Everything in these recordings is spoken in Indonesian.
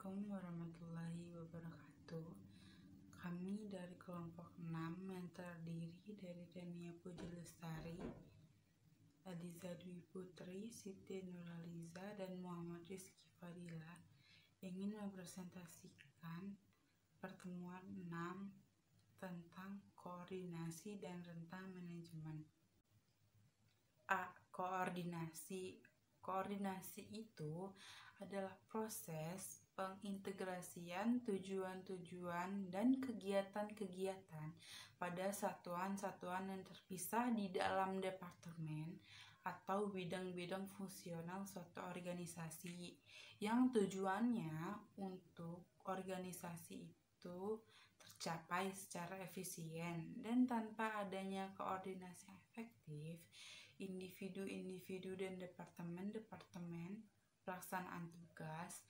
Assalamualaikum warahmatullahi wabarakatuh. Kami dari kelompok 6 yang terdiri dari Dania Puji Lestari, Adiza Dwi Putri, Siti Nurhaliza, dan Muhammad Rizky Fadila ingin mempresentasikan pertemuan 6 tentang koordinasi dan rentang manajemen. Koordinasi. Koordinasi itu adalah proses pengintegrasian tujuan-tujuan dan kegiatan-kegiatan pada satuan-satuan yang terpisah di dalam departemen atau bidang-bidang fungsional suatu organisasi yang tujuannya untuk organisasi itu tercapai secara efisien. Dan tanpa adanya koordinasi efektif, individu-individu dan departemen-departemen pelaksanaan tugas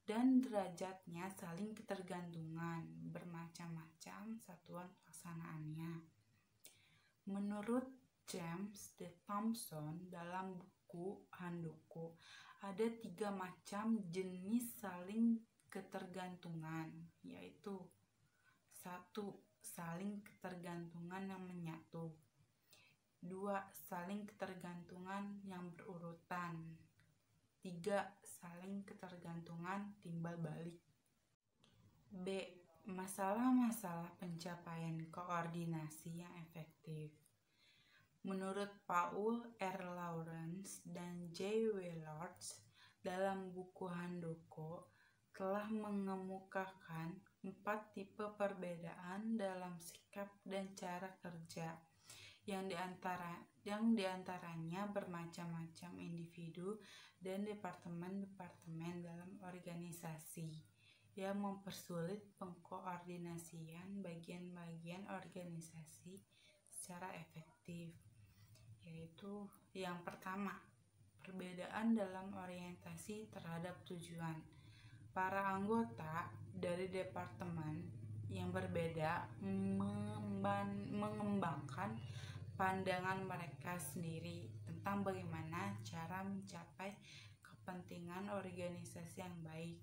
dan derajatnya saling ketergantungan, bermacam-macam satuan pelaksanaannya. Menurut James D. Thompson dalam buku Handoko, ada 3 macam jenis saling ketergantungan, yaitu 1. Saling ketergantungan yang menyatu, 2. Saling ketergantungan yang berurutan, 3. Saling ketergantungan timbal balik. B. Masalah-masalah pencapaian koordinasi yang efektif. Menurut Paul R. Lawrence dan J. W. Lords dalam buku Handoko telah mengemukakan 4 tipe perbedaan dalam sikap dan cara kerja yang diantaranya bermacam-macam individu dan departemen-departemen dalam organisasi yang mempersulit pengkoordinasian bagian-bagian organisasi secara efektif, yaitu yang pertama, perbedaan dalam orientasi terhadap tujuan. Para anggota dari departemen yang berbeda mengembangkan pandangan mereka sendiri tentang bagaimana cara mencapai kepentingan organisasi yang baik.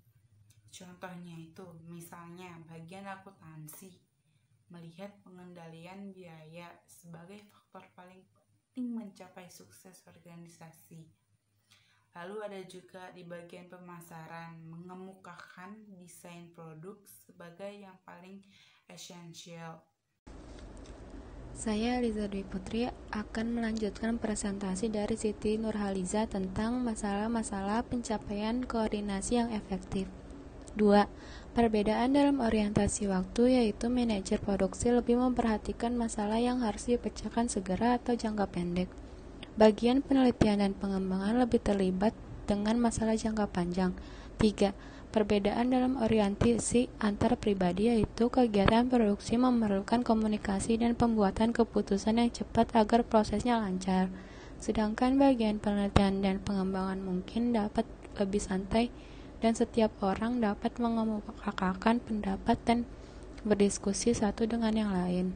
Contohnya itu, misalnya bagian akuntansi melihat pengendalian biaya sebagai faktor paling penting mencapai sukses organisasi. Lalu ada juga di bagian pemasaran mengemukakan desain produk sebagai yang paling esensial. Saya Aliza Dwi Putri akan melanjutkan presentasi dari Siti Nurhaliza tentang masalah-masalah pencapaian koordinasi yang efektif. 2. Perbedaan dalam orientasi waktu, yaitu manajer produksi lebih memperhatikan masalah yang harus dipecahkan segera atau jangka pendek. Bagian penelitian dan pengembangan lebih terlibat dengan masalah jangka panjang. 3. Perbedaan dalam orientasi antar pribadi, yaitu kegiatan produksi memerlukan komunikasi dan pembuatan keputusan yang cepat agar prosesnya lancar. Sedangkan bagian penelitian dan pengembangan mungkin dapat lebih santai dan setiap orang dapat mengemukakan pendapat dan berdiskusi satu dengan yang lain.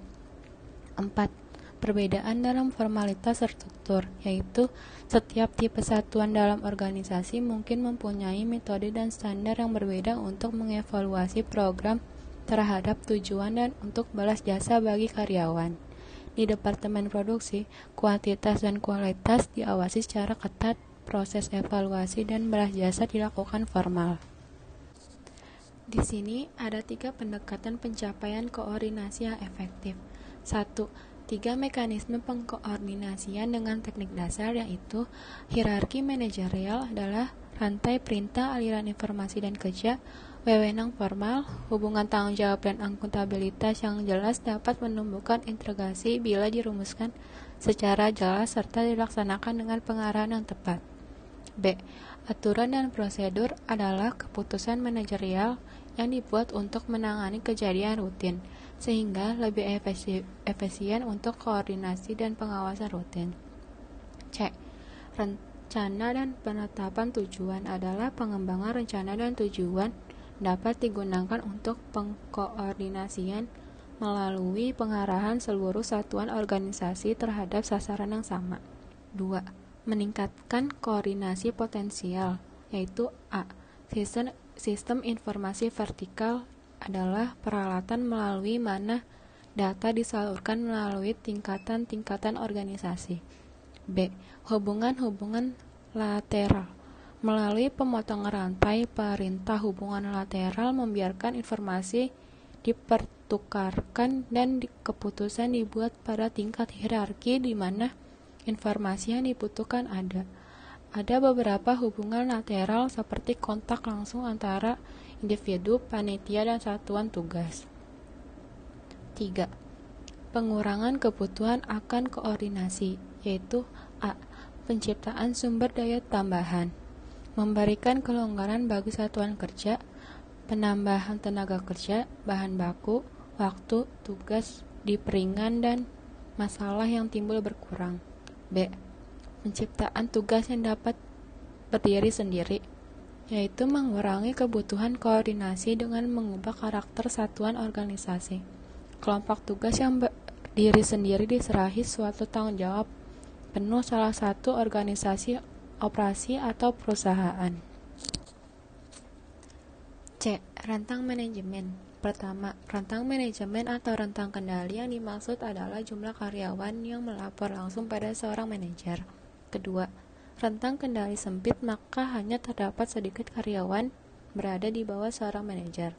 4. Perbedaan dalam formalitas terstruktur, yaitu setiap tipe satuan dalam organisasi mungkin mempunyai metode dan standar yang berbeda untuk mengevaluasi program terhadap tujuan dan untuk balas jasa bagi karyawan. Di departemen produksi, kuantitas dan kualitas diawasi secara ketat, proses evaluasi dan balas jasa dilakukan formal. Di sini ada 3 pendekatan pencapaian koordinasi yang efektif. 1. 3 mekanisme pengkoordinasian dengan teknik dasar, yaitu hierarki manajerial adalah rantai perintah, aliran informasi dan kerja, wewenang formal, hubungan tanggung jawab dan akuntabilitas yang jelas dapat menumbuhkan integrasi bila dirumuskan secara jelas serta dilaksanakan dengan pengarahan yang tepat. B. Aturan dan prosedur adalah keputusan manajerial yang dibuat untuk menangani kejadian rutin, sehingga lebih efisien untuk koordinasi dan pengawasan rutin. C. Rencana dan penetapan tujuan adalah pengembangan rencana dan tujuan dapat digunakan untuk pengkoordinasian melalui pengarahan seluruh satuan organisasi terhadap sasaran yang sama. 2. Meningkatkan koordinasi potensial, yaitu A. Sistem Sistem informasi vertikal adalah peralatan melalui mana data disalurkan melalui tingkatan-tingkatan organisasi. B. Hubungan-hubungan lateral. Melalui pemotongan rantai perintah hubungan lateral membiarkan informasi dipertukarkan dan keputusan dibuat pada tingkat hierarki di mana informasi yang dibutuhkan ada. Ada beberapa hubungan lateral seperti kontak langsung antara individu, panitia, dan satuan tugas. 3. Pengurangan kebutuhan akan koordinasi, yaitu A. Penciptaan sumber daya tambahan, memberikan kelonggaran bagi satuan kerja, penambahan tenaga kerja, bahan baku, waktu, tugas diperingan dan masalah yang timbul berkurang. B. Penciptaan tugas yang dapat berdiri sendiri, yaitu mengurangi kebutuhan koordinasi dengan mengubah karakter satuan organisasi. Kelompok tugas yang berdiri sendiri diserahi suatu tanggung jawab penuh salah satu organisasi, operasi, atau perusahaan. C. Rentang manajemen. Pertama, rentang manajemen atau rentang kendali yang dimaksud adalah jumlah karyawan yang melapor langsung pada seorang manajer. Kedua, rentang kendali sempit, maka hanya terdapat sedikit karyawan berada di bawah seorang manajer.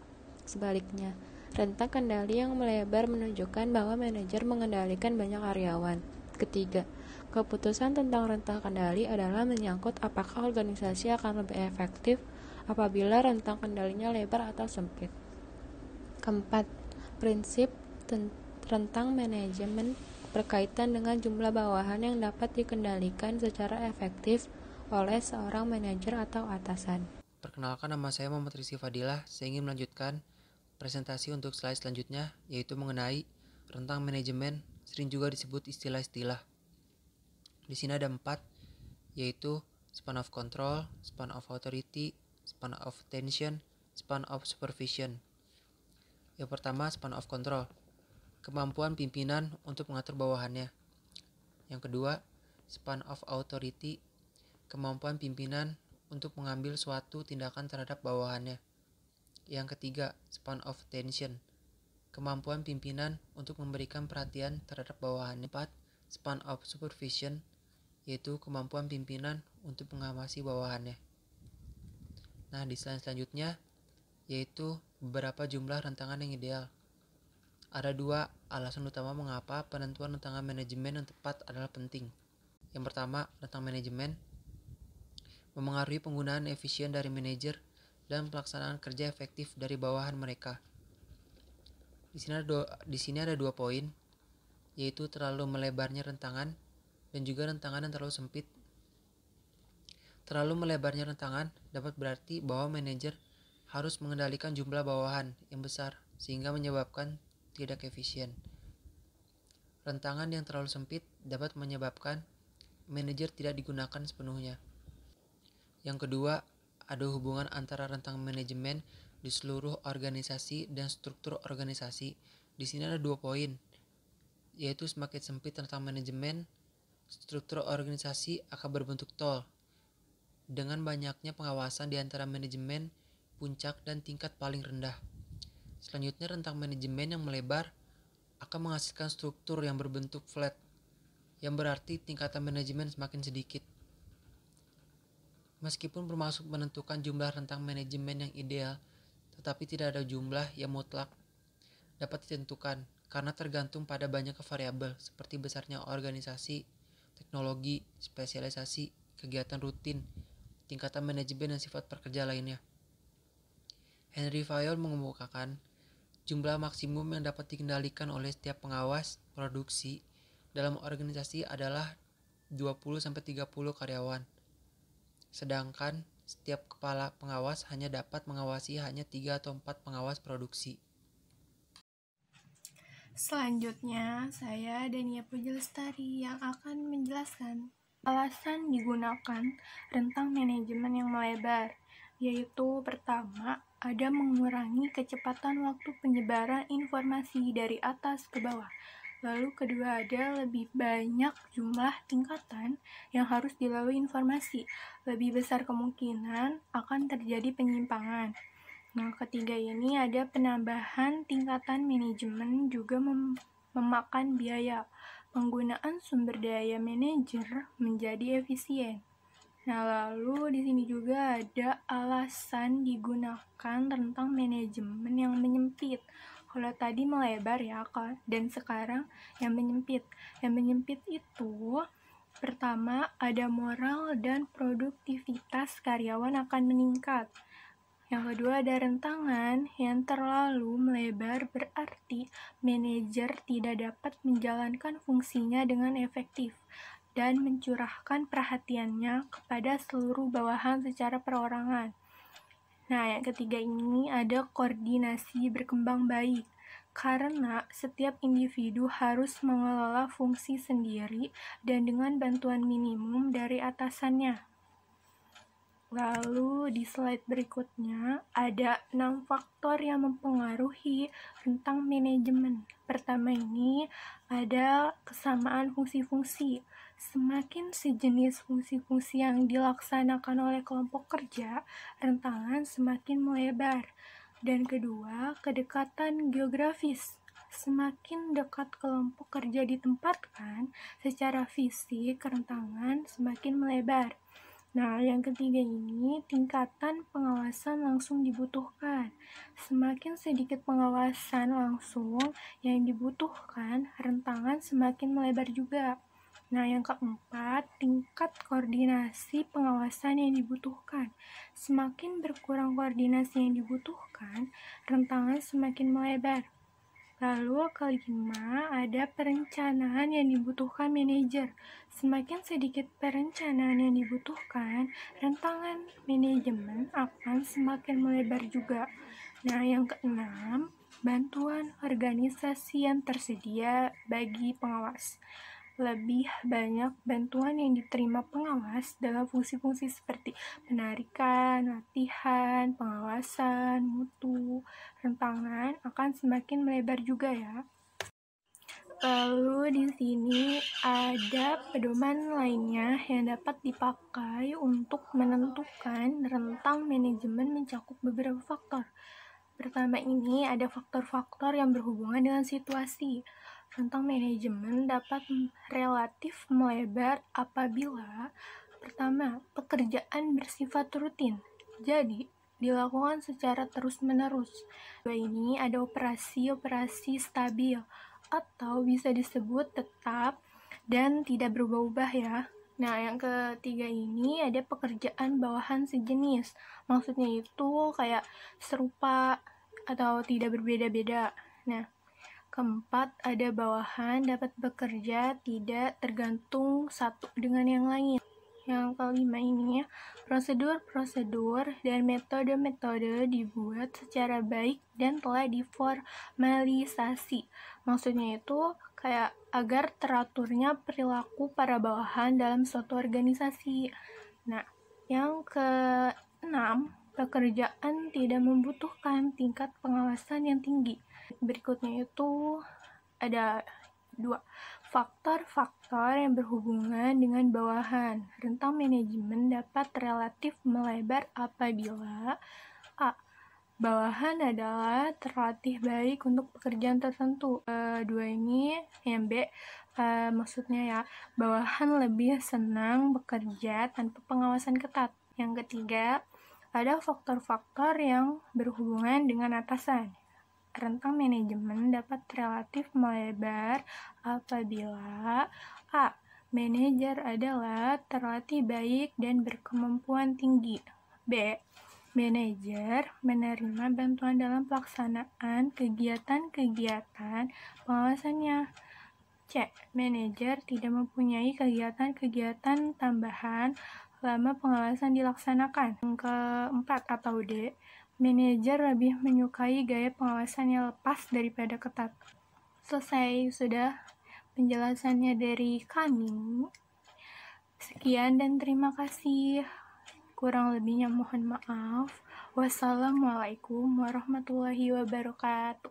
Sebaliknya, rentang kendali yang melebar menunjukkan bahwa manajer mengendalikan banyak karyawan. Ketiga, keputusan tentang rentang kendali adalah menyangkut apakah organisasi akan lebih efektif apabila rentang kendalinya lebar atau sempit. Keempat, prinsip rentang manajemen berkaitan dengan jumlah bawahan yang dapat dikendalikan secara efektif oleh seorang manajer atau atasan. Perkenalkan, nama saya Muhammad Rizky Fadilah. Saya ingin melanjutkan presentasi untuk slide selanjutnya, yaitu mengenai rentang manajemen, sering juga disebut istilah-istilah. Di sini ada 4, yaitu span of control, span of authority, span of attention, span of supervision. Yang pertama, span of control, kemampuan pimpinan untuk mengatur bawahannya. Yang kedua, span of authority, kemampuan pimpinan untuk mengambil suatu tindakan terhadap bawahannya. Yang ketiga, span of attention, kemampuan pimpinan untuk memberikan perhatian terhadap bawahannya. 4. Span of supervision, yaitu kemampuan pimpinan untuk mengawasi bawahannya. Nah, di slide selanjutnya yaitu beberapa jumlah rentangan yang ideal. Ada 2 alasan utama mengapa penentuan rentangan manajemen yang tepat adalah penting. Yang pertama, rentang manajemen memengaruhi penggunaan efisien dari manajer dan pelaksanaan kerja efektif dari bawahan mereka. Di sini ada 2 poin, yaitu terlalu melebarnya rentangan dan juga rentangan yang terlalu sempit. Terlalu melebarnya rentangan dapat berarti bahwa manajer harus mengendalikan jumlah bawahan yang besar sehingga menyebabkan tidak efisien. Rentangan yang terlalu sempit dapat menyebabkan manajer tidak digunakan sepenuhnya. Yang kedua, ada hubungan antara rentang manajemen di seluruh organisasi dan struktur organisasi. Di sini ada 2 poin, yaitu semakin sempit rentang manajemen, struktur organisasi akan berbentuk tol. Dengan banyaknya pengawasan di antara manajemen, puncak, dan tingkat paling rendah. Selanjutnya, rentang manajemen yang melebar akan menghasilkan struktur yang berbentuk flat, yang berarti tingkatan manajemen semakin sedikit. Meskipun bermaksud menentukan jumlah rentang manajemen yang ideal, tetapi tidak ada jumlah yang mutlak dapat ditentukan karena tergantung pada banyak variabel seperti besarnya organisasi, teknologi, spesialisasi, kegiatan rutin, tingkatan manajemen, dan sifat pekerja lainnya. Henry Fayol mengemukakan jumlah maksimum yang dapat dikendalikan oleh setiap pengawas produksi dalam organisasi adalah 20-30 karyawan. Sedangkan setiap kepala pengawas hanya dapat mengawasi hanya 3 atau 4 pengawas produksi. Selanjutnya, saya Dania Puji Lestari yang akan menjelaskan alasan digunakan rentang manajemen yang melebar, yaitu pertama, ada mengurangi kecepatan waktu penyebaran informasi dari atas ke bawah. Lalu kedua, ada lebih banyak jumlah tingkatan yang harus dilalui informasi. Lebih besar kemungkinan akan terjadi penyimpangan. Nah, ketiga ini ada penambahan tingkatan manajemen juga memakan biaya. Penggunaan sumber daya manajer menjadi efisien. Nah, lalu di sini juga ada alasan digunakan tentang manajemen yang menyempit. Kalau tadi melebar ya, dan sekarang yang menyempit. Yang menyempit itu pertama ada moral dan produktivitas karyawan akan meningkat. Yang kedua ada rentangan yang terlalu melebar, berarti manajer tidak dapat menjalankan fungsinya dengan efektif dan mencurahkan perhatiannya kepada seluruh bawahan secara perorangan. Nah, yang ketiga ini ada koordinasi berkembang baik, karena setiap individu harus mengelola fungsi sendiri dan dengan bantuan minimum dari atasannya. Lalu di slide berikutnya ada 6 faktor yang mempengaruhi tentang manajemen. Pertama ini ada kesamaan fungsi-fungsi. Semakin sejenis fungsi-fungsi yang dilaksanakan oleh kelompok kerja, rentangan semakin melebar. Dan kedua, kedekatan geografis. Semakin dekat kelompok kerja ditempatkan secara fisik, rentangan semakin melebar. Nah, yang ketiga ini, tingkatan pengawasan langsung dibutuhkan. Semakin sedikit pengawasan langsung yang dibutuhkan, rentangan semakin melebar juga. Nah, yang keempat, tingkat koordinasi pengawasan yang dibutuhkan. Semakin berkurang koordinasi yang dibutuhkan, rentangan semakin melebar. Lalu kelima, ada perencanaan yang dibutuhkan manajer. Semakin sedikit perencanaan yang dibutuhkan, rentangan manajemen akan semakin melebar juga. Nah, yang keenam, bantuan organisasi yang tersedia bagi pengawas. Lebih banyak bantuan yang diterima pengawas dalam fungsi-fungsi seperti penarikan, latihan, pengawasan, mutu, rentangan akan semakin melebar juga ya. Lalu di sini ada pedoman lainnya yang dapat dipakai untuk menentukan rentang manajemen mencakup beberapa faktor. Pertama ini ada faktor-faktor yang berhubungan dengan situasi. Rentang manajemen dapat relatif melebar apabila pertama, pekerjaan bersifat rutin. Jadi, dilakukan secara terus-menerus. Kedua ini ada operasi-operasi stabil atau bisa disebut tetap dan tidak berubah-ubah ya. Nah, yang ketiga ini ada pekerjaan bawahan sejenis. Maksudnya itu kayak serupa atau tidak berbeda-beda. Nah, keempat, ada bawahan dapat bekerja tidak tergantung satu dengan yang lain. Yang kelima ini, prosedur-prosedur dan metode-metode dibuat secara baik dan telah diformalisasi. Maksudnya itu kayak agar teraturnya perilaku para bawahan dalam suatu organisasi. Nah, yang keenam, pekerjaan tidak membutuhkan tingkat pengawasan yang tinggi. Berikutnya itu ada 2. Faktor-faktor yang berhubungan dengan bawahan. Rentang manajemen dapat relatif melebar apabila A. Bawahan adalah terlatih baik untuk pekerjaan tertentu. Dua ini, yang B, maksudnya ya, bawahan lebih senang bekerja tanpa pengawasan ketat. Yang ketiga, ada faktor-faktor yang berhubungan dengan atasan. Rentang manajemen dapat relatif melebar apabila A. Manajer adalah terlatih baik dan berkemampuan tinggi. B. Manajer menerima bantuan dalam pelaksanaan kegiatan-kegiatan pengawasannya. C. Manajer tidak mempunyai kegiatan-kegiatan tambahan selama pengawasan dilaksanakan. Yang keempat atau D. Manajer lebih menyukai gaya pengawasan yang lepas daripada ketat. Selesai sudah penjelasannya dari kami. Sekian dan terima kasih. Kurang lebihnya mohon maaf. Wassalamualaikum warahmatullahi wabarakatuh.